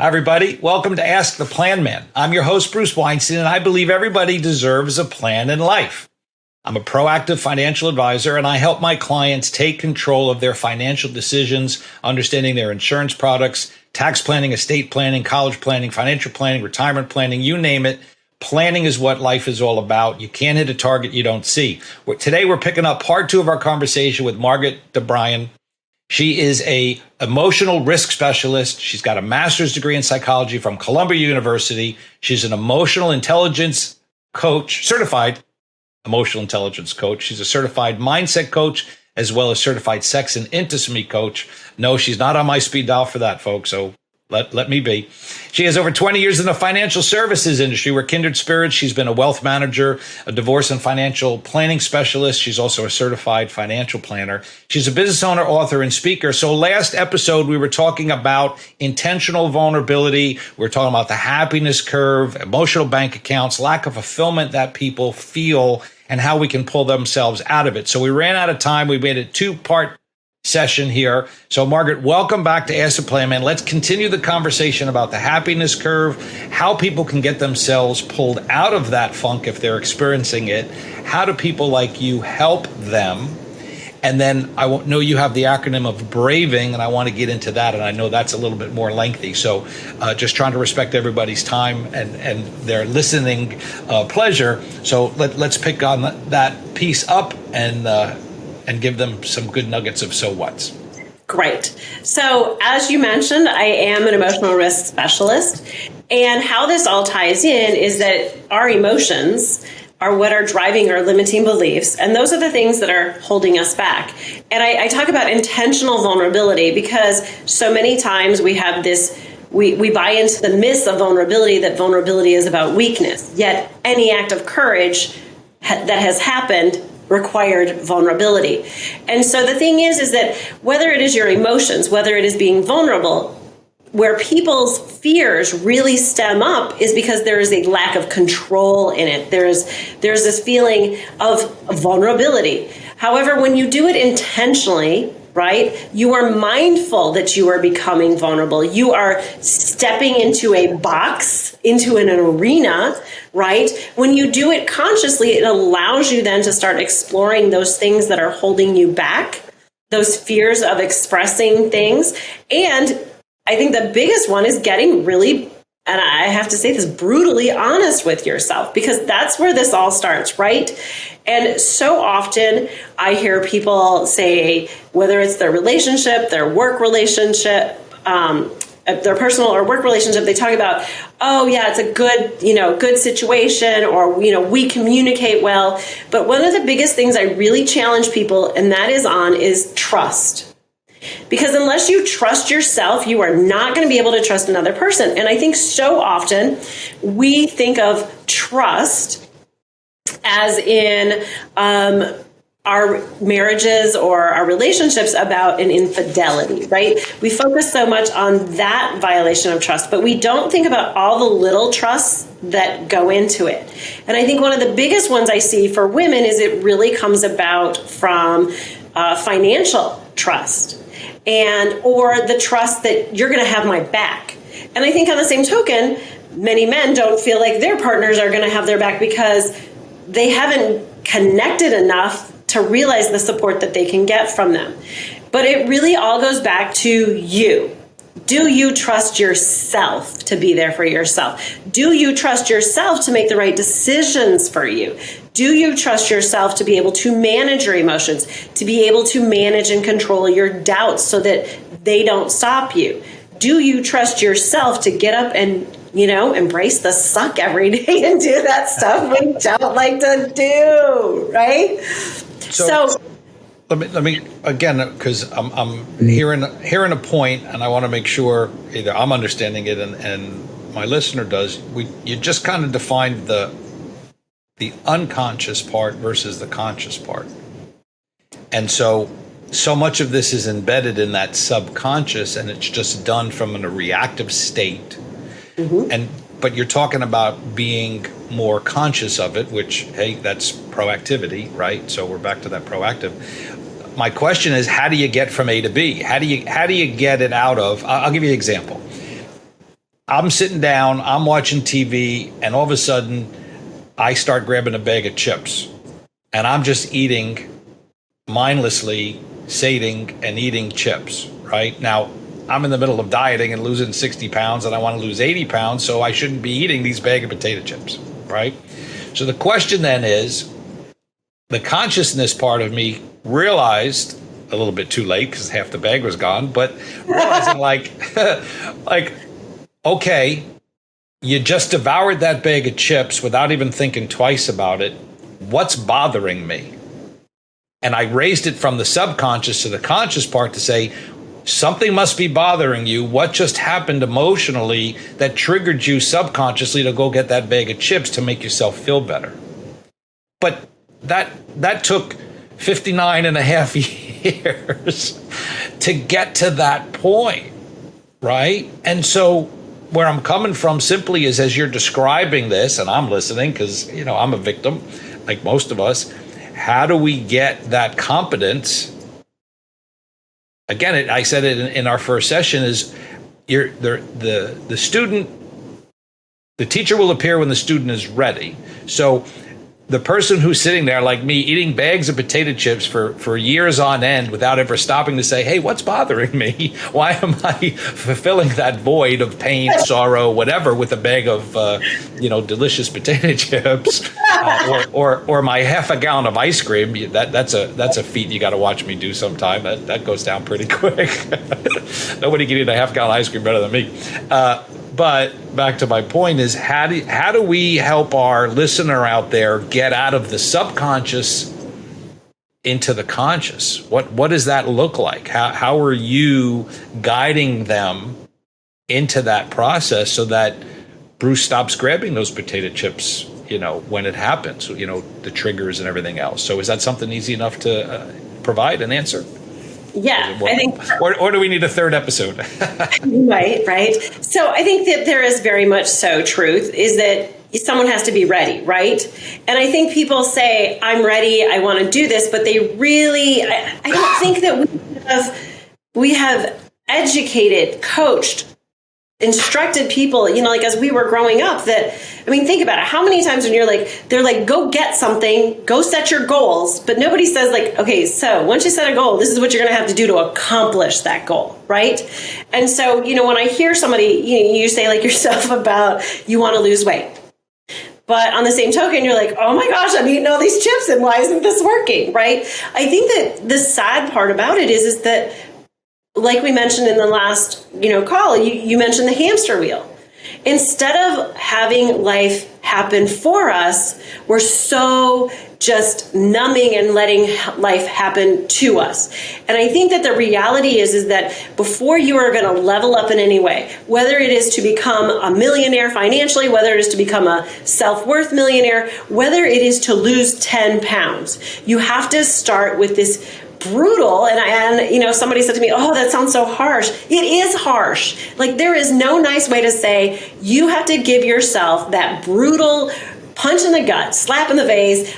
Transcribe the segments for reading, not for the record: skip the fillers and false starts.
Hi, everybody. Welcome to Ask the Planman. I'm your host, Bruce Weinstein, and I believe everybody deserves a plan in life. I'm a proactive financial advisor, and I help my clients take control of their financial decisions, understanding their insurance products, tax planning, estate planning, college planning, financial planning, retirement planning, you name it. Planning is what life is all about. You can't hit a target you don't see. Today, we're picking up part 2 of our conversation with Margret DeBruyn. She is a emotional risk specialist. She's got a master's degree in psychology from Columbia University. She's an emotional intelligence coach, certified emotional intelligence coach. She's a certified mindset coach, as well as certified sex and intimacy coach. No, she's not on my speed dial for that, folks. So let me be. She has over 20 years in the financial services industry. We're kindred spirits. She's been a wealth manager, a divorce and financial planning specialist. She's also a certified financial planner. She's a business owner, author, and speaker. So last episode, we were talking about intentional vulnerability. We were talking about the happiness curve, emotional bank accounts, lack of fulfillment that people feel, and how we can pull themselves out of it. So we ran out of time. We made a 2-part session here. So Margaret, welcome back to Ask the Planman. Let's continue the conversation about the happiness curve, how people can get themselves pulled out of that funk if they're experiencing it. How do people like you help them? And then I know you have the acronym of BRAVing, and I want to get into that. And I know that's a little bit more lengthy. So just trying to respect everybody's time and their listening pleasure. So let's pick on that piece up and give them some good nuggets of so what's. Great. So as you mentioned, I am an emotional risk specialist. And how this all ties in is that our emotions are what are driving our limiting beliefs. And those are the things that are holding us back. And I talk about intentional vulnerability because so many times we have this, we buy into the myth of vulnerability, that vulnerability is about weakness. Yet any act of courage that has happened required vulnerability. And so the thing is that whether it is your emotions, whether it is being vulnerable, where people's fears really stem up is because there is a lack of control in it. There's this feeling of vulnerability. However, when you do it intentionally, right, you are mindful that you are becoming vulnerable. You are stepping into a box, into an arena, right? When you do it consciously, it allows you then to start exploring those things that are holding you back, those fears of expressing things. And I think the biggest one is getting really, and I have to say this, brutally honest with yourself, because that's where this all starts, right? And so often I hear people say, whether it's their relationship, their work relationship, their personal or work relationship, they talk about, oh yeah, it's a good situation, or, we communicate well. But one of the biggest things I really challenge people, and that is trust. Because unless you trust yourself, you are not going to be able to trust another person. And I think so often we think of trust as in our marriages or our relationships about an infidelity, right? We focus so much on that violation of trust, but we don't think about all the little trusts that go into it. And I think one of the biggest ones I see for women is it really comes about from financial trust, or the trust that you're going to have my back. And I think on the same token, many men don't feel like their partners are going to have their back because they haven't connected enough to realize the support that they can get from them. But it really all goes back to you. Do you trust yourself to be there for yourself? Do you trust yourself to make the right decisions for you? Do you trust yourself to be able to manage your emotions, to be able to manage and control your doubts so that they don't stop you? Do you trust yourself to get up and, embrace the suck every day and do that stuff we don't like to do, right? So let me again, because I'm hearing a point, and I want to make sure either I'm understanding it and my listener does. You just kind of defined the unconscious part versus the conscious part, and so much of this is embedded in that subconscious, and it's just done from a reactive state. Mm-hmm. But you're talking about being more conscious of it, which, hey, that's proactivity, right? So we're back to that proactive. My question is, how do you get from A to B? How do you get it out of? I'll give you an example. I'm sitting down, I'm watching TV, and all of a sudden I start grabbing a bag of chips and I'm just eating mindlessly, sating and eating chips, right? Now, I'm in the middle of dieting and losing 60 pounds and I want to lose 80 pounds, so I shouldn't be eating these bag of potato chips, right? So the question then is, the consciousness part of me realized a little bit too late because half the bag was gone, but realizing like, okay, you just devoured that bag of chips without even thinking twice about it. What's bothering me? And I raised it from the subconscious to the conscious part to say, something must be bothering you. What just happened emotionally that triggered you subconsciously to go get that bag of chips to make yourself feel better? But that took 59 and a half years to get to that point, right? And so where I'm coming from simply is, as you're describing this, and I'm listening because, I'm a victim like most of us, how do we get that competence? Again, I said it in our first session, is the student, the teacher will appear when the student is ready. So the person who's sitting there like me eating bags of potato chips for years on end without ever stopping to say, hey, what's bothering me? Why am I fulfilling that void of pain, sorrow, whatever, with a bag of, delicious potato chips or my half a gallon of ice cream? That's a feat you got to watch me do sometime. That goes down pretty quick. Nobody can eat a half gallon of ice cream better than me. But back to my point is, how do we help our listener out there get out of the subconscious into the conscious? What does that look like? How are you guiding them into that process so that Bruce stops grabbing those potato chips, when it happens, the triggers and everything else? So is that something easy enough to provide an answer? Yeah, I think. Or do we need a third episode? Right. So I think that there is very much so truth is that someone has to be ready, right? And I think people say, I'm ready, I want to do this, but they really, I don't think that we have educated, coached, instructed people, as we were growing up think about it. How many times when they're like, go get something, go set your goals, but nobody says okay, so once you set a goal, this is what you're going to have to do to accomplish that goal, right? And so, when I hear somebody, you say like yourself about you want to lose weight. But on the same token, you're like, oh my gosh, I'm eating all these chips and why isn't this working, right? I think that the sad part about it is that, like we mentioned in the last, call, you mentioned the hamster wheel. Instead of having life happen for us, we're so just numbing and letting life happen to us. And I think that the reality is that before you are going to level up in any way, whether it is to become a millionaire financially, whether it is to become a self-worth millionaire, whether it is to lose 10 pounds, you have to start with this brutal, and somebody said to me, oh, that sounds so harsh. It is harsh. There is no nice way to say. You have to give yourself that brutal punch in the gut, slap in the face,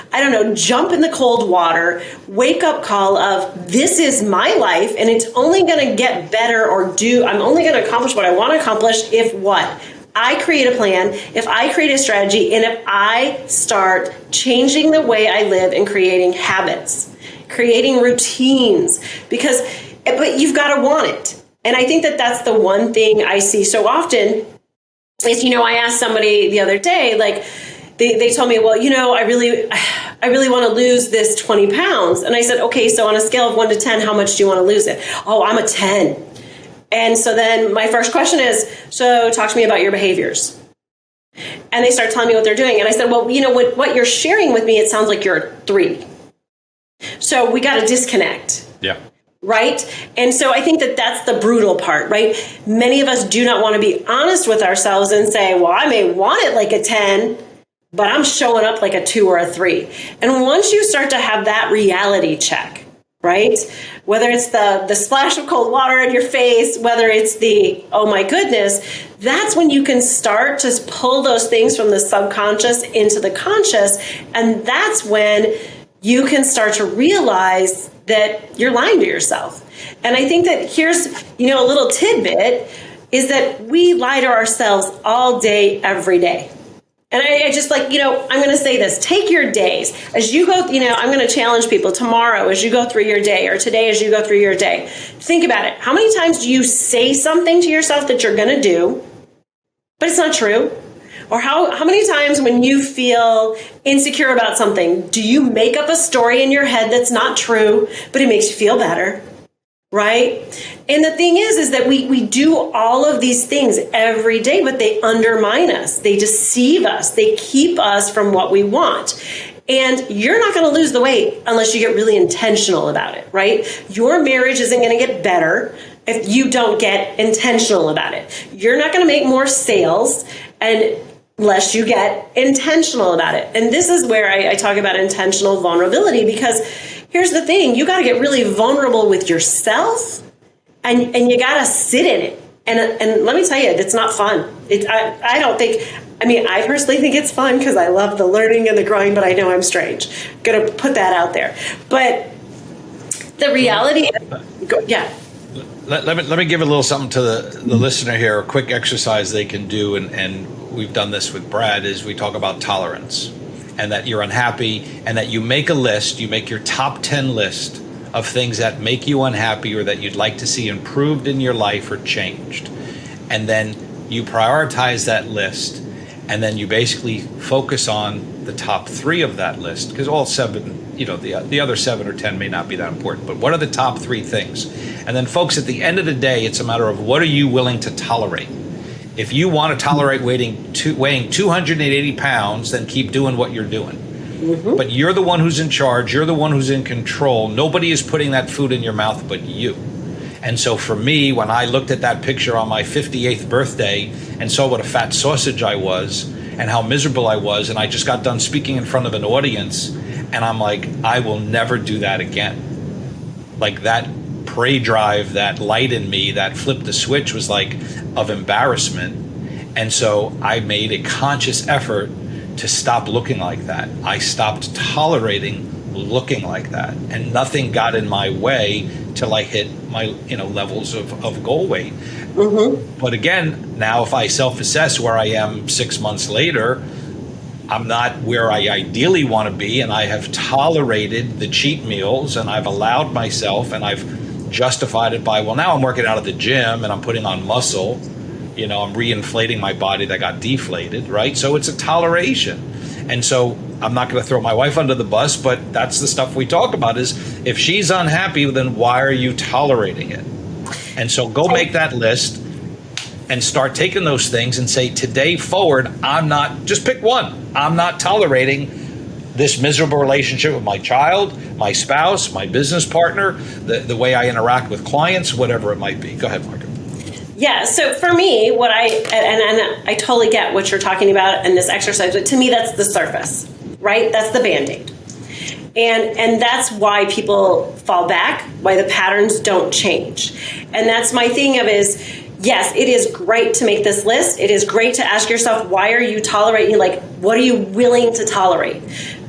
jump in the cold water, wake up call of, this is my life and it's only going to get better I'm only going to accomplish what I want to accomplish if I create a plan, if I create a strategy, and if I start changing the way I live and creating habits, creating routines, but you've got to want it. And I think that that's the one thing I see so often is, I asked somebody the other day, they told me, well, I really want to lose this 20 pounds. And I said, okay, so on a scale of 1 to 10, how much do you want to lose it? Oh, I'm a 10. And so then my first question is, so talk to me about your behaviors. And they start telling me what they're doing. And I said, well, what you're sharing with me, it sounds like you're a 3. So we got to disconnect. Yeah. Right? And so I think that that's the brutal part, right? Many of us do not want to be honest with ourselves and say, well, I may want it like a 10, but I'm showing up like a 2 or a 3. And once you start to have that reality check, right? Whether it's the splash of cold water in your face, whether it's the, oh my goodness, that's when you can start to pull those things from the subconscious into the conscious. And that's when you can start to realize that you're lying to yourself. And I think that here's, a little tidbit. is that we lie to ourselves all day, every day. And I just I'm going to say this, take your days as you go, I'm going to challenge people tomorrow as you go through your day, or today as you go through your day. Think about it. How many times do you say something to yourself that you're going to do, but it's not true? Or how many times when you feel insecure about something, do you make up a story in your head that's not true, but it makes you feel better? Right? And the thing is that we do all of these things every day, but they undermine us. They deceive us. They keep us from what we want. And you're not going to lose the weight unless you get really intentional about it, right? Your marriage isn't going to get better if you don't get intentional about it. You're not going to make more sales unless you get intentional about it. And this is where I talk about intentional vulnerability, because here's the thing, you got to get really vulnerable with yourself, and you got to sit in it. And let me tell you, it's not fun. I personally think it's fun because I love the learning and the growing, but I know I'm strange. I'm going to put that out there. But the reality, yeah. Let me give a little something to the listener here, a quick exercise they can do, and we've done this with Brad, is we talk about tolerance. And that you're unhappy, and that you make a list, you make your top 10 list of things that make you unhappy or that you'd like to see improved in your life or changed. And then you prioritize that list, and then you basically focus on the top 3 of that list, because all 7, the other 7 or 10 may not be that important, but what are the top 3 things? And then folks, at the end of the day, it's a matter of what are you willing to tolerate? If you want to tolerate weighing 280 pounds, then keep doing what you're doing. Mm-hmm. But you're the one who's in charge. You're the one who's in control. Nobody is putting that food in your mouth but you. And so for me, when I looked at that picture on my 58th birthday and saw what a fat sausage I was and how miserable I was, and I just got done speaking in front of an audience, and I'm like, I will never do that again. Like that prey drive, that light in me that flipped the switch was like of embarrassment. And so I made a conscious effort to stop looking like that. I stopped tolerating looking like that, and nothing got in my way till I hit my levels of goal weight. Mm-hmm. But again, now if I self-assess where I am 6 months later, I'm not where I ideally want to be, and I have tolerated the cheat meals, and I've allowed myself, and I've justified it by, well, now I'm working out at the gym and I'm putting on muscle, I'm reinflating my body that got deflated, right? So it's a toleration. And so I'm not going to throw my wife under the bus, but that's the stuff we talk about, is if she's unhappy, then why are you tolerating it? And so go make that list and start taking those things and say, today forward, just pick one. I'm not tolerating this miserable relationship with my child, my spouse, my business partner, the way I interact with clients, whatever it might be. Go ahead, Margaret. Yeah, so for me, and I totally get what you're talking about in this exercise, but to me, that's the surface, right? That's the Band-Aid. And that's why people fall back, why the patterns don't change. And that's my thing is, yes, it is great to make this list. It is great to ask yourself, why are you tolerating? Like, what are you willing to tolerate?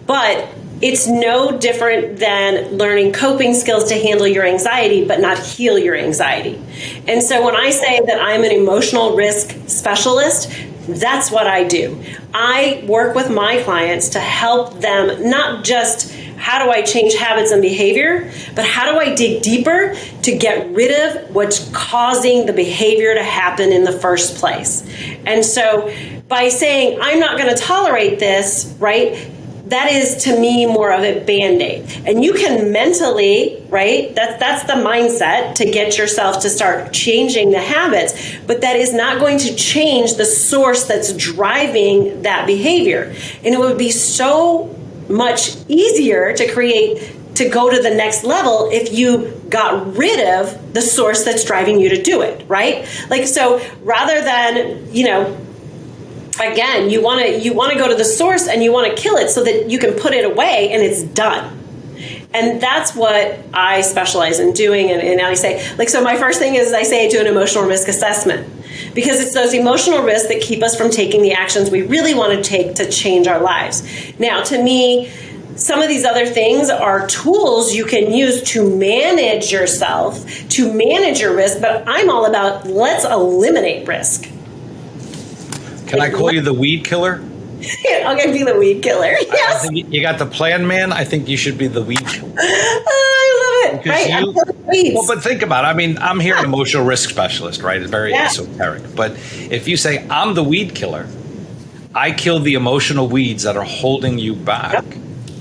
But it's no different than learning coping skills to handle your anxiety, but not heal your anxiety. And so when I say that I'm an emotional risk specialist, that's what I do. I work with my clients to help them not just how do I change habits and behavior, but how do I dig deeper to get rid of what's causing the behavior to happen in the first place. And so by saying, I'm not going to tolerate this, right? That is, to me, more of a Band-Aid. And you can mentally, right? That's the mindset to get yourself to start changing the habits. But that is not going to change the source that's driving that behavior. And it would be so much easier to go to the next level if you got rid of the source that's driving you to do it, right? Like, so rather than, again, you want to go to the source and you want to kill it so that you can put it away and it's done. And that's what I specialize in doing. And I say, so my first thing is I do an emotional risk assessment, because it's those emotional risks that keep us from taking the actions we really want to take to change our lives. Now, to me, some of these other things are tools you can use to manage yourself, to manage your risk, but I'm all about let's eliminate risk. Can I call you the weed killer? I'm going to be the weed killer. Yes. I think you got the plan man. I think you should be the weed killer. I love it. Right. Well, but think about it. I mean, I'm here an emotional risk specialist, right? It's very esoteric. But if you say I'm the weed killer, I kill the emotional weeds that are holding you back,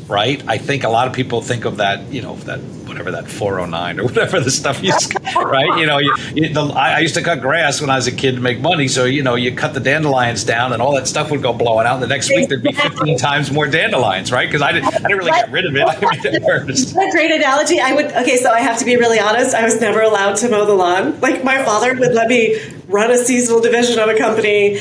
right? I think a lot of people think of that, that whatever that 409 or whatever the stuff you, right? I used to cut grass when I was a kid to make money. So, you cut the dandelions down and all that stuff would go blowing out. And the next week there'd be 15 times more dandelions, right? Because I didn't really get rid of it. I made it worse. What a great analogy. So I have to be really honest. I was never allowed to mow the lawn. Like my father would let me run a seasonal division of a company,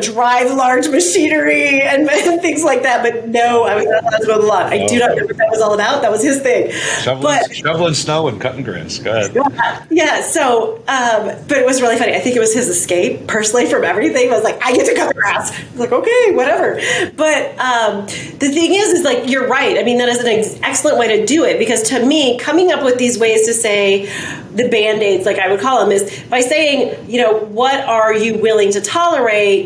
drive large machinery and things like that. But no, I was not allowed to mow the lawn. I do not know what that was all about. That was his thing. Shoveling snow and cutting grass. Go ahead. Yeah. So, but it was really funny. I think it was his escape personally from everything. I was like, I get to cut the grass. I was like, okay, whatever. But the thing is like, you're right. I mean, that is an excellent way to do it, because to me, coming up with these ways to say the Band-Aids, like I would call them, is by saying, what are you willing to tolerate?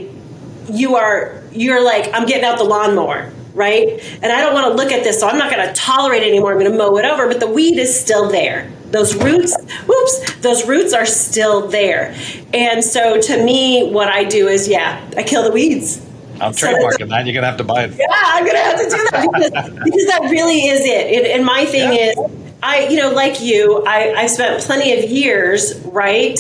You're like, I'm getting out the lawnmower, right? And I don't want to look at this, so I'm not going to tolerate it anymore. I'm going to mow it over, but the weed is still there. Those roots are still there. And so to me, what I do is, I kill the weeds. I'm trademarking that. You're going to have to buy it. Yeah, I'm going to have to do that because that really is it. And my thing is, like you, I spent plenty of years, right,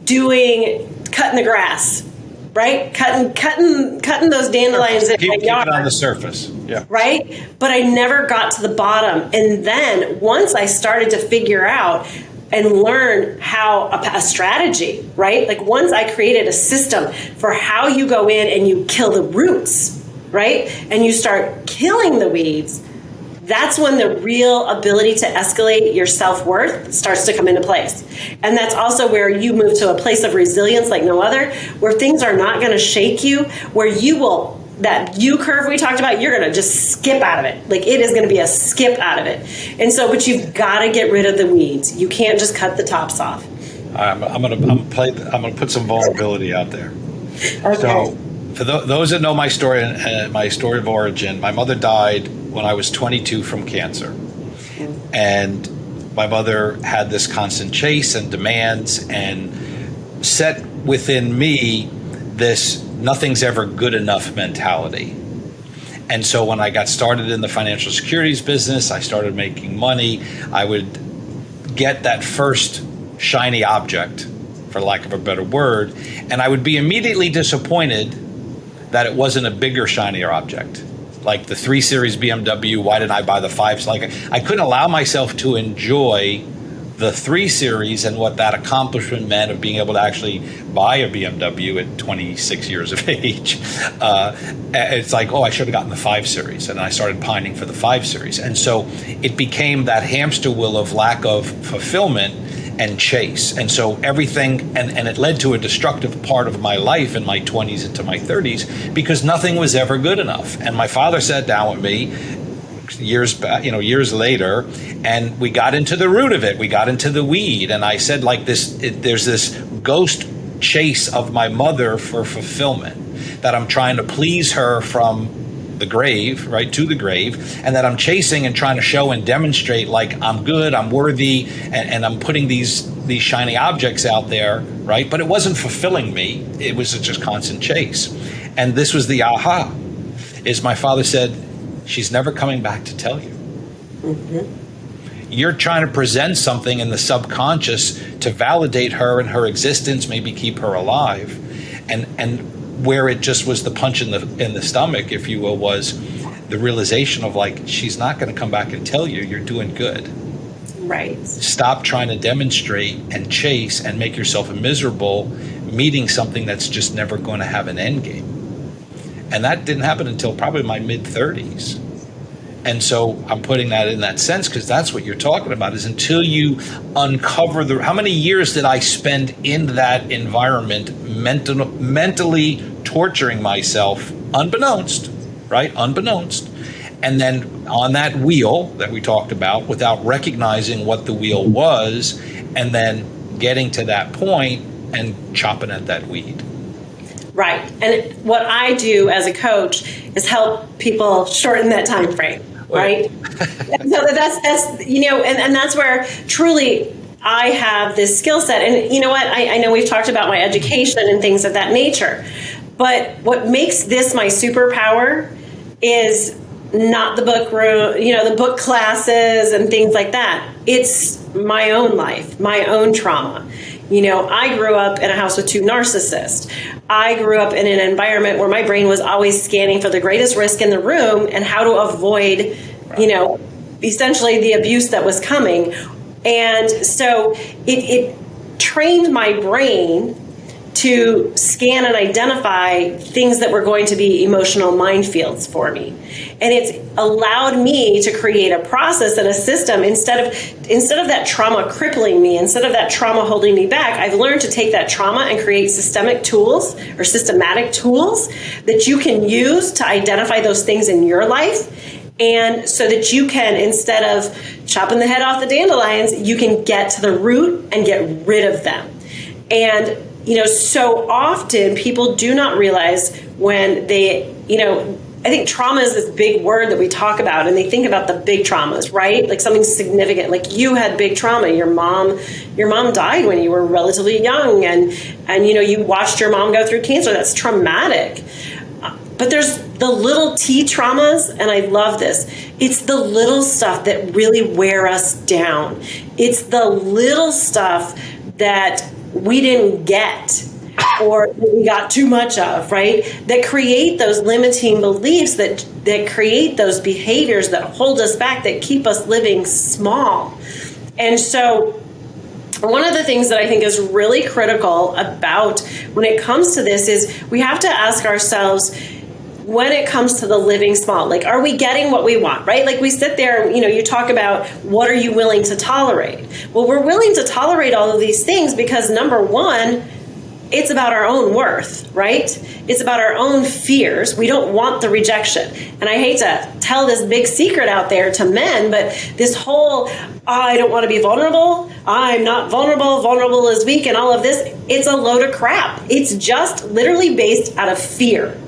cutting the grass. Right, cutting those dandelions in my yard. Keep it on the surface, yeah. Right, but I never got to the bottom. And then once I started to figure out and learn how a strategy, right? Like once I created a system for how you go in and you kill the roots, right, and you start killing the weeds. That's when the real ability to escalate your self-worth starts to come into place. And that's also where you move to a place of resilience like no other, where things are not going to shake you, where that U curve we talked about, you're going to just skip out of it. Like it is going to be a skip out of it. And so, but you've got to get rid of the weeds. You can't just cut the tops off. I'm going to put some vulnerability out there. Okay. So for those that know my story of origin, my mother died when I was 22 from cancer. And my mother had this constant chase and demands and set within me this nothing's ever good enough mentality. And so when I got started in the financial securities business, I started making money, I would get that first shiny object, for lack of a better word, and I would be immediately disappointed that it wasn't a bigger, shinier object. Like the 3 Series BMW, why didn't I buy the 5? Like I couldn't allow myself to enjoy the 3 Series and what that accomplishment meant of being able to actually buy a BMW at 26 years of age. It's like, I should have gotten the 5 Series. And I started pining for the 5 Series. And so it became that hamster wheel of lack of fulfillment and chase. And so everything, and it led to a destructive part of my life in my 20s into my 30s because nothing was ever good enough. And my father sat down with me years later, and we got into the root of it. We got into the weed. And I said, there's this ghost chase of my mother for fulfillment, that I'm trying to please her from the grave, right, to the grave, and that I'm chasing and trying to show and demonstrate like I'm good, I'm worthy, and I'm putting these shiny objects out there, right? But it wasn't fulfilling me. It was just constant chase. And this was the aha, is my father said, she's never coming back to tell you. Mm-hmm. You're trying to present something in the subconscious to validate her and her existence, maybe keep her alive, and where it just was the punch in the stomach, if you will, was the realization of like, she's not going to come back and tell you you're doing good. Right. Stop trying to demonstrate and chase and make yourself miserable, meeting something that's just never going to have an end game. And that didn't happen until probably my mid-30s. And so I'm putting that in that sense because that's what you're talking about, is until you uncover how many years did I spend in that environment mentally torturing myself, unbeknownst, right? Unbeknownst. And then on that wheel that we talked about, without recognizing what the wheel was, and then getting to that point and chopping at that weed. Right. And what I do as a coach is help people shorten that time frame, right? So that's and that's where truly I have this skill set. And you know what? I know we've talked about my education and things of that nature, but what makes this my superpower is not the book room, the book classes and things like that. It's my own life, my own trauma. I grew up in a house with 2 narcissists. I grew up in an environment where my brain was always scanning for the greatest risk in the room and how to avoid, essentially the abuse that was coming. And so it trained my brain to scan and identify things that were going to be emotional minefields for me. And it's allowed me to create a process and a system instead of that trauma crippling me, instead of that trauma holding me back. I've learned to take that trauma and create systematic tools that you can use to identify those things in your life. And so that you can, instead of chopping the head off the dandelions, you can get to the root and get rid of them. And so often people do not realize when they, I think trauma is this big word that we talk about, and they think about the big traumas, right? Like something significant, like you had big trauma. Your mom died when you were relatively young, and you watched your mom go through cancer. That's traumatic. But there's the little T traumas, and I love this. It's the little stuff that really wear us down. It's the little stuff that we didn't get or we got too much of, right? That create those limiting beliefs, that create those behaviors that hold us back, that keep us living small. And so one of the things that I think is really critical about when it comes to this is we have to ask ourselves, when it comes to the living small, like, are we getting what we want, right? Like we sit there, you talk about what are you willing to tolerate? Well, we're willing to tolerate all of these things because number one, it's about our own worth, right? It's about our own fears. We don't want the rejection. And I hate to tell this big secret out there to men, but this whole, I don't want to be vulnerable, I'm not vulnerable, vulnerable is weak, and all of this, it's a load of crap. It's just literally based out of fear.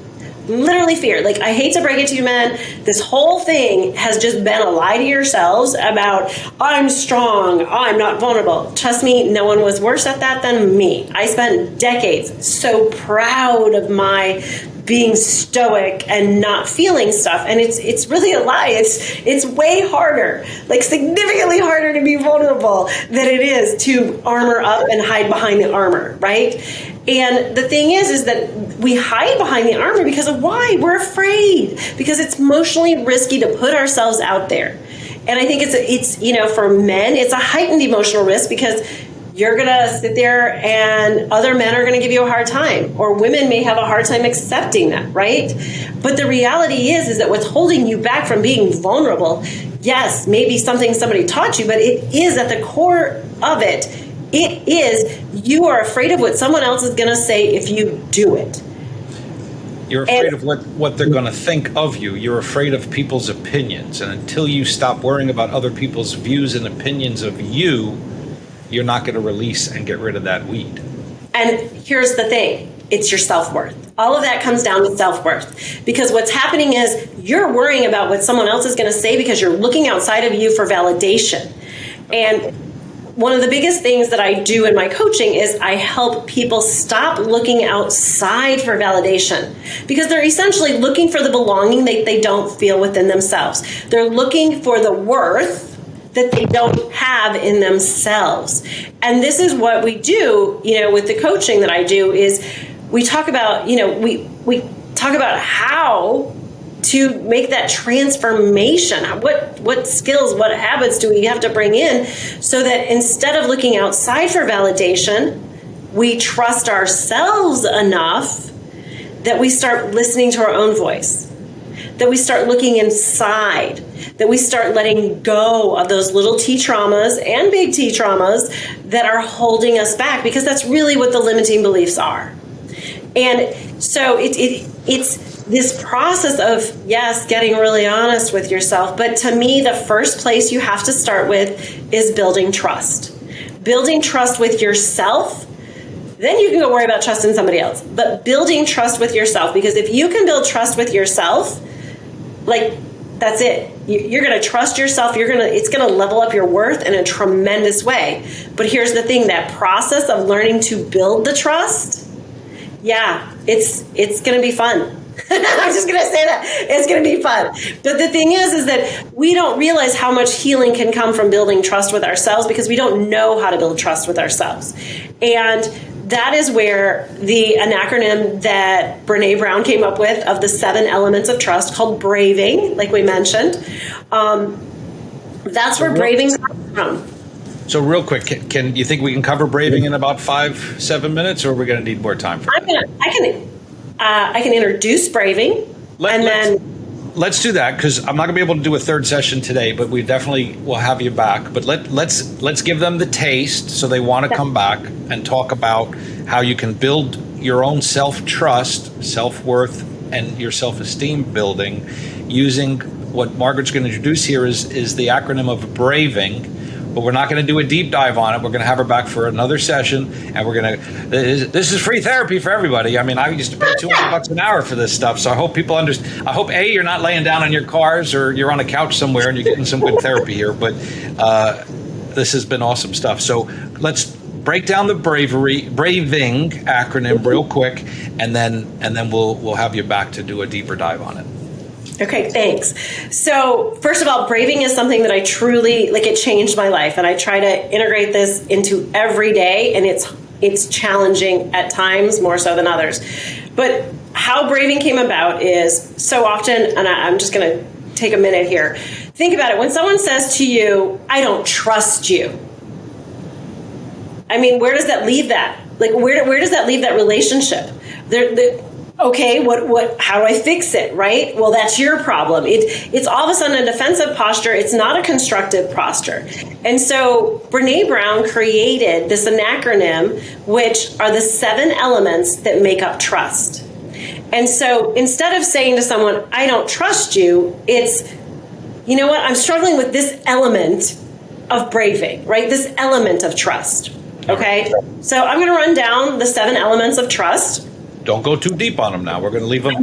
Literally fear. Like, I hate to break it to you, men, this whole thing has just been a lie to yourselves about, I'm strong, I'm not vulnerable. Trust me, no one was worse at that than me. I spent decades so proud of my being stoic and not feeling stuff. And it's really a lie. It's way harder, like significantly harder to be vulnerable than it is to armor up and hide behind the armor, right? And the thing is that we hide behind the armor because of why? We're afraid, because it's emotionally risky to put ourselves out there. And I think it's for men, it's a heightened emotional risk because you're going to sit there and other men are going to give you a hard time, or women may have a hard time accepting that, right? But the reality is that what's holding you back from being vulnerable, yes, maybe something somebody taught you, but it is at the core of it. It is you are afraid of what someone else is going to say if you do it. You're afraid of what they're going to think of you. You're afraid of people's opinions. And until you stop worrying about other people's views and opinions of you, you're not going to release and get rid of that weed. And here's the thing. It's your self-worth. All of that comes down to self-worth. Because what's happening is you're worrying about what someone else is going to say because you're looking outside of you for validation. And one of the biggest things that I do in my coaching is I help people stop looking outside for validation, because they're essentially looking for the belonging that they don't feel within themselves. They're looking for the worth that they don't have in themselves. And this is what we do, with the coaching that I do is we talk about, we talk about how to make that transformation. What skills, what habits do we have to bring in so that instead of looking outside for validation, we trust ourselves enough that we start listening to our own voice, that we start looking inside, that we start letting go of those little T traumas and big T traumas that are holding us back, because that's really what the limiting beliefs are. And so it's this process of, yes, getting really honest with yourself. But to me, the first place you have to start with is building trust. Building trust with yourself. Then you can go worry about trust in somebody else. But building trust with yourself, because if you can build trust with yourself, like, that's it. You're going to trust yourself. It's going to level up your worth in a tremendous way. But here's the thing, that process of learning to build the trust, yeah, it's going to be fun. I'm just going to say that. It's going to be fun. But the thing is that we don't realize how much healing can come from building trust with ourselves, because we don't know how to build trust with ourselves. And that is where an acronym that Brene Brown came up with of the 7 elements of trust, called BRAVING, like we mentioned. That's where BRAVING comes from. So real quick, can you think we can cover BRAVING in about 5-7 minutes, or are we going to need more time for that? I can introduce BRAVING, let's do that, because I'm not going to be able to do a third session today, but we definitely will have you back. But let's give them the taste, so they want to come back and talk about how you can build your own self-trust, self-worth, and your self-esteem building using what Margaret's going to introduce here is the acronym of BRAVING. But we're not going to do a deep dive on it. We're going to have her back for another session, and we're going to. This is free therapy for everybody. I mean, I used to pay $200 an hour for this stuff, so I hope people understand. I hope you're not laying down on your cars, or you're on a couch somewhere and you're getting some good therapy here. But this has been awesome stuff. So let's break down the BRAVING acronym real quick, and then we'll have you back to do a deeper dive on it. Okay, thanks. So first of all, BRAVING is something that I truly, it changed my life, and I try to integrate this into every day, and it's challenging at times, more so than others. But how BRAVING came about is, so often, and I'm just going to take a minute here. Think about it. When someone says to you, I don't trust you, I mean, where does that leave that? Where does that leave that relationship? Okay, how do I fix it, right? Well, that's your problem. It's all of a sudden a defensive posture. It's not a constructive posture. And so Brene Brown created this acronym, which are the 7 elements that make up trust. And so instead of saying to someone, I don't trust you, it's, you know what, I'm struggling with this element of BRAVING, right? This element of trust, okay? So I'm going to run down the 7 elements of trust. Don't go too deep on them now. We're going to leave them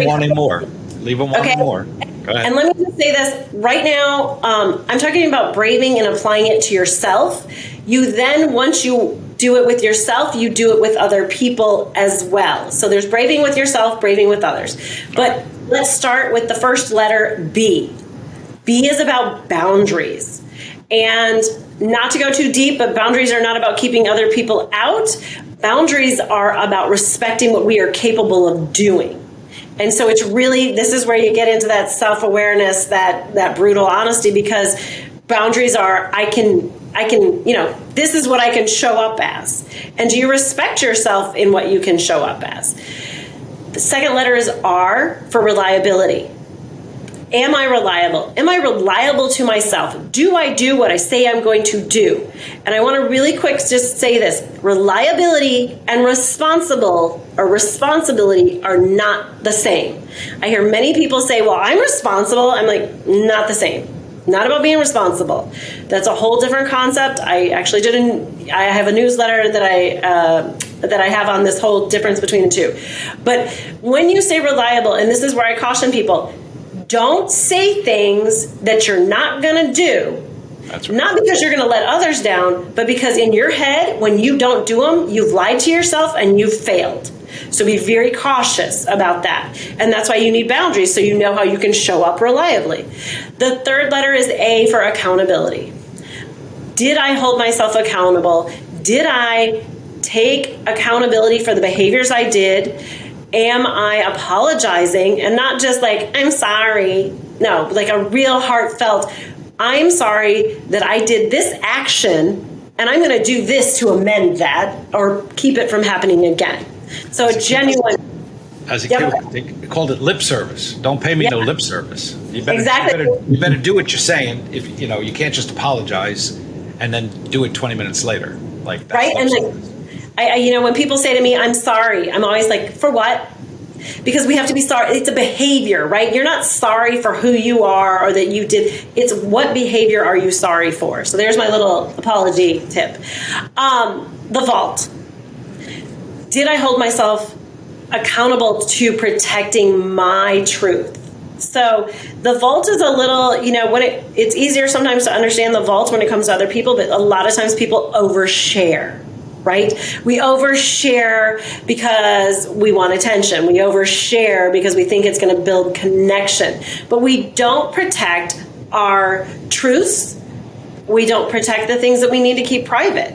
wanting more. Leave them wanting more. Go ahead. And let me just say this right now. I'm talking about BRAVING and applying it to yourself. You then, once you do it with yourself, you do it with other people as well. So there's BRAVING with yourself, BRAVING with others. But let's start with the first letter, B. B is about boundaries. And not to go too deep, but boundaries are not about keeping other people out. Boundaries are about respecting what we are capable of doing. And so it's really, this is where you get into that self-awareness, that brutal honesty, because boundaries are, I can, this is what I can show up as. And do you respect yourself in what you can show up as? The second letter is R for reliability. Am I reliable? Am I reliable to myself? Do I do what I say I'm going to do? And I want to really quick just say this. Reliability and responsibility are not the same. I hear many people say, well, I'm responsible. I'm like, not the same. Not about being responsible. That's a whole different concept. I actually I have a newsletter that I have on this whole difference between the two. But when you say reliable, and this is where I caution people, don't say things that you're not going to do. That's right. Not because you're going to let others down, but because in your head, when you don't do them, you've lied to yourself and you've failed. So be very cautious about that. And that's why you need boundaries, so you know how you can show up reliably. The third letter is A for accountability. Did I hold myself accountable? Did I take accountability for the behaviors I did? Am I apologizing? And not just like, I'm sorry. No, like a real heartfelt, I'm sorry that I did this action, and I'm going to do this to amend that or keep it from happening again. So a genuine. As a kid, they called it lip service. Don't pay me no lip service. You better do what you're saying. If you can't just apologize and then do it 20 minutes later. Like that's right. And like, when people say to me, I'm sorry, I'm always like, for what? because we have to be sorry. It's a behavior, right? You're not sorry for who you are or that you did. It's what behavior are you sorry for? So there's my little apology tip. The vault. Did I hold myself accountable to protecting my truth? So the vault is a little, when it's easier sometimes to understand the vault when it comes to other people, but a lot of times people overshare. Right? We overshare because we want attention. We overshare because we think it's going to build connection. But we don't protect our truths. We don't protect the things that we need to keep private.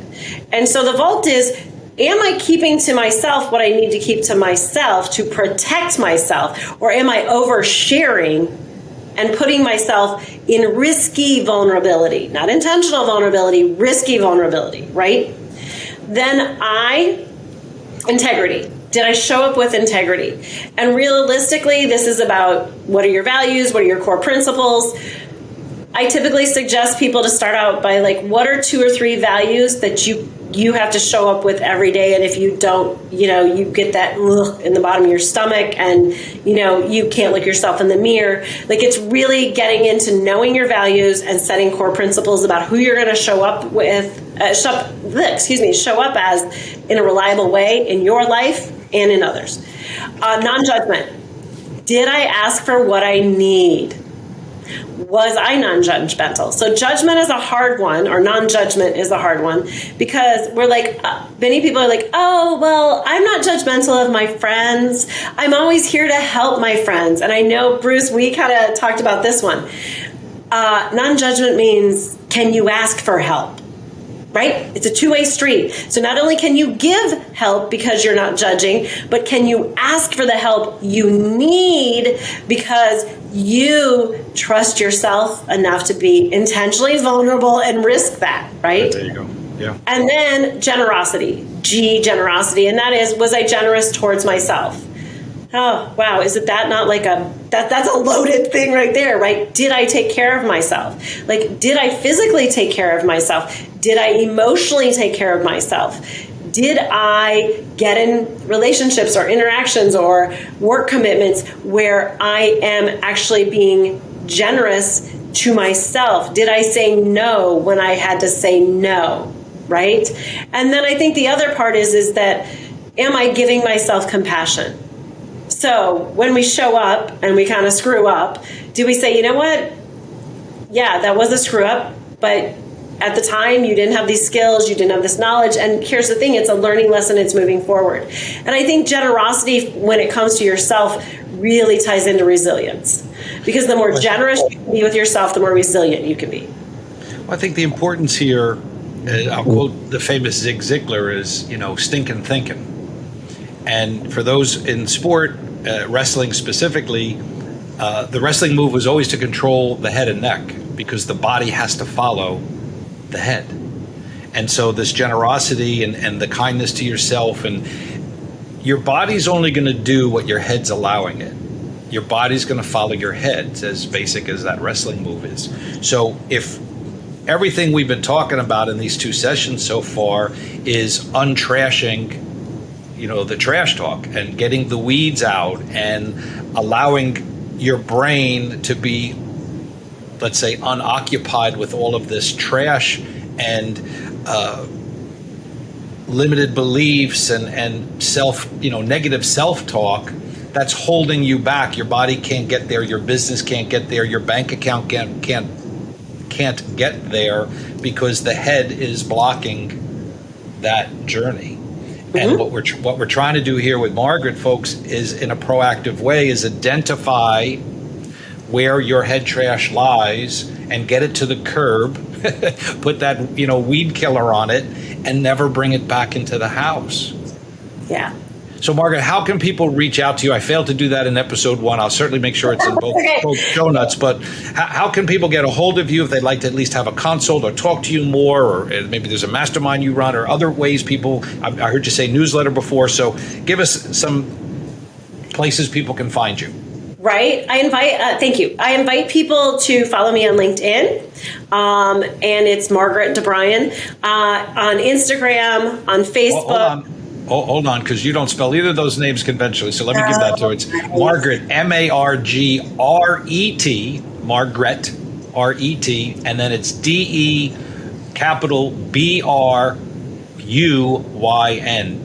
And so the vault is, am I keeping to myself what I need to keep to myself to protect myself? Or am I oversharing and putting myself in risky vulnerability? Not intentional vulnerability, risky vulnerability, right? Then integrity. Did I show up with integrity? And realistically, this is about what are your values? What are your core principles? I typically suggest people to start out by what are 2 or 3 values that you have to show up with every day. And if you don't, you get that in the bottom of your stomach and, you can't look yourself in the mirror. It's really getting into knowing your values and setting core principles about who you're going to show up with, show up as in a reliable way in your life and in others. Non-judgment. Did I ask for what I need? Was I non-judgmental? So judgment is a hard one, or non-judgment is a hard one, because we're many people are oh, well, I'm not judgmental of my friends. I'm always here to help my friends. And I know, Bruce, we kind of talked about this one. Non-judgment means, can you ask for help? Right? It's a two-way street. So not only can you give help because you're not judging, but can you ask for the help you need because you trust yourself enough to be intentionally vulnerable and risk that, right? There you go. Yeah. And then generosity, generosity. And that is, was I generous towards myself? Oh, wow. Isn't that not that's a loaded thing right there, right? Did I take care of myself? Did I physically take care of myself? Did I emotionally take care of myself? Did I get in relationships or interactions or work commitments where I am actually being generous to myself? Did I say no when I had to say no, right? And then I think the other part is that, am I giving myself compassion? So when we show up and we kind of screw up, do we say, you know what? Yeah, that was a screw up, but at the time you didn't have these skills, you didn't have this knowledge. And here's the thing, it's a learning lesson, it's moving forward. And I think generosity when it comes to yourself really ties into resilience. Because the more generous you can be with yourself, the more resilient you can be. Well, I think the importance here, I'll quote the famous Zig Ziglar, is, stinking thinking. And for those in sport, wrestling specifically, the wrestling move was always to control the head and neck because the body has to follow the head. And so this generosity and the kindness to yourself, and your body's only going to do what your head's allowing it. Your body's going to follow your head. It's as basic as that wrestling move is. So if everything we've been talking about in these 2 sessions so far is untrashing the trash talk and getting the weeds out and allowing your brain to be, let's say, unoccupied with all of this trash and limited beliefs and negative self-talk that's holding you back. Your body can't get there. Your business can't get there. Your bank account can't get there because the head is blocking that journey. And what we're trying to do here with Margaret, folks, is in a proactive way is identify where your head trash lies and get it to the curb, put that weed killer on it, and never bring it back into the house. Yeah. So, Margaret, how can people reach out to you? I failed to do that in episode 1. I'll certainly make sure it's in both show notes. But how can people get a hold of you if they'd like to at least have a consult or talk to you more? Or maybe there's a mastermind you run or other ways people, I heard you say newsletter before. So give us some places people can find you. Right. Thank you. I invite people to follow me on LinkedIn. And it's Margret DeBruyn on Instagram, on Facebook. Hold on. Oh, hold on, because you don't spell either of those names conventionally. So let me give that to her. It's Margaret, Margret, Margaret, R-E-T, and then it's D-E, capital B-R-U-Y-N,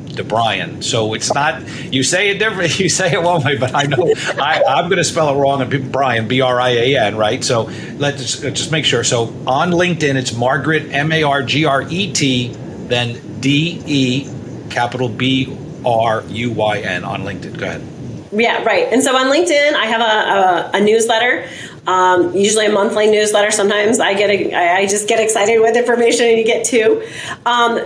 DeBruyn. So it's not, you say it different, you say it one way, but I know I'm going to spell it wrong, and Brian, B-R-I-A-N, right? So let's just make sure. So on LinkedIn, it's Margaret, M-A-R-G-R-E-T, then D-E, capital B-R-U-Y-N on LinkedIn. Go ahead. Yeah, right. And so on LinkedIn, I have a newsletter, usually a monthly newsletter. Sometimes I just get excited with information, and you get two. On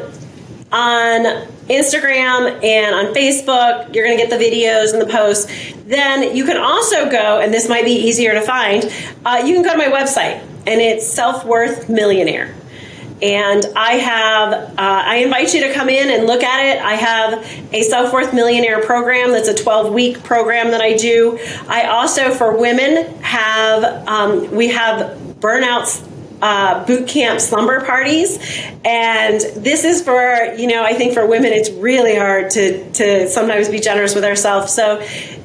Instagram and on Facebook, you're going to get the videos and the posts. Then you can also go, and this might be easier to find, you can go to my website, and it's Self-Worth Millionaire. And I invite you to come in and look at it. I have a Self-Worth Millionaire program that's a 12-week program that I do. I also, for women, we have burnouts boot camp slumber parties. And this is for, I think for women, it's really hard to sometimes be generous with ourselves. So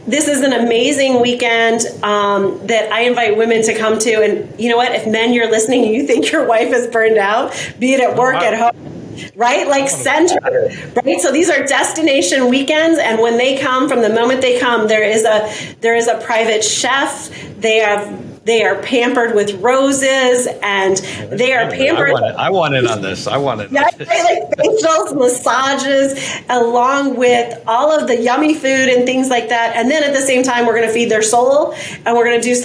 this is an amazing weekend that I invite women to come to. And you know what? If men, you're listening and you think your wife is burned out, be it at work, at home, right? Like send her, right? So these are destination weekends. And when they come, from the moment they come, there is a private chef. They are pampered with roses, and they are pampered. I want in on this. Like facials, massages, along with all of the yummy food and things like that. And then at the same time, we're going to feed their soul, and we're going to do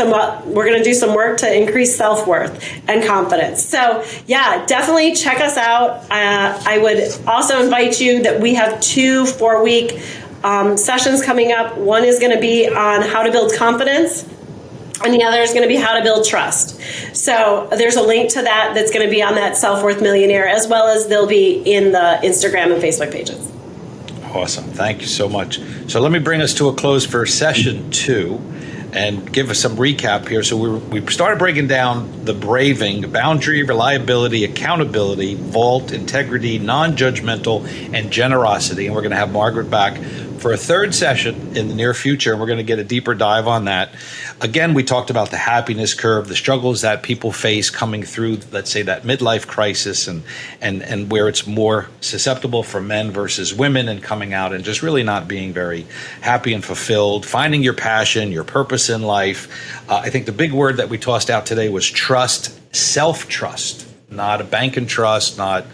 some work to increase self-worth and confidence. So yeah, definitely check us out. I would also invite you that we have 2 4-week sessions coming up. One is going to be on how to build confidence, and the other is going to be how to build trust. So there's a link to that that's going to be on that Self-Worth Millionaire, as well as they'll be in the Instagram and Facebook pages. Awesome. Thank you so much. So let me bring us to a close for session 2 and give us some recap here. So we started breaking down the braving, boundary, reliability, accountability, vault, integrity, non-judgmental, and generosity. And we're going to have Margaret back for a third session in the near future, and we're going to get a deeper dive on that. Again, we talked about the happiness curve, the struggles that people face coming through, let's say, that midlife crisis, and where it's more susceptible for men versus women, and coming out and just really not being very happy and fulfilled, finding your passion, your purpose in life. I think the big word that we tossed out today was trust, self-trust, not a bank and trust, not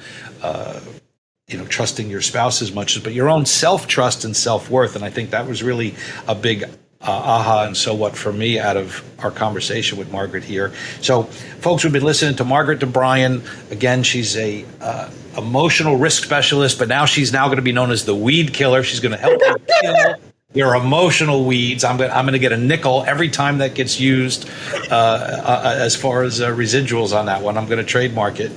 trusting your spouse as much, but your own self-trust and self-worth. And I think that was really a big aha and so what for me out of our conversation with Margaret here. So folks, we've been listening to Margaret DeBruyn. Again, she's a emotional risk specialist, but now she's going to be known as the weed killer. She's going to help you kill your emotional weeds. I'm going to get a nickel every time that gets used as far as residuals on that one. I'm going to trademark it.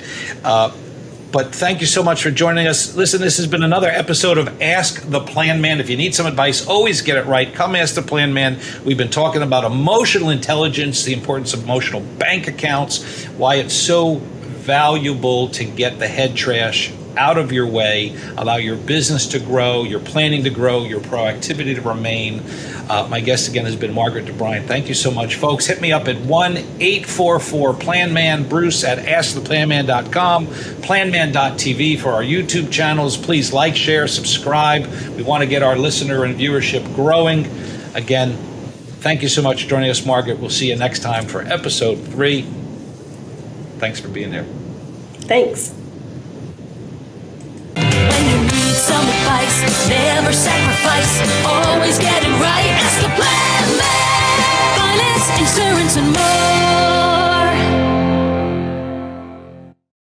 But thank you so much for joining us. Listen, this has been another episode of Ask the Planman. If you need some advice, always get it right. Come ask the Planman. We've been talking about emotional intelligence, the importance of emotional bank accounts, why it's so valuable to get the head trash out of your way, allow your business to grow, your planning to grow, your proactivity to remain. My guest again has been Margaret DeBruyn. Thank you so much, folks. Hit me up at 1-844-PLANMAN, Bruce at asktheplanman.com, planman.tv for our YouTube channels. Please like, share, subscribe. We want to get our listener and viewership growing. Again, thank you so much for joining us, Margaret. We'll see you next time for episode 3. Thanks for being there. Thanks.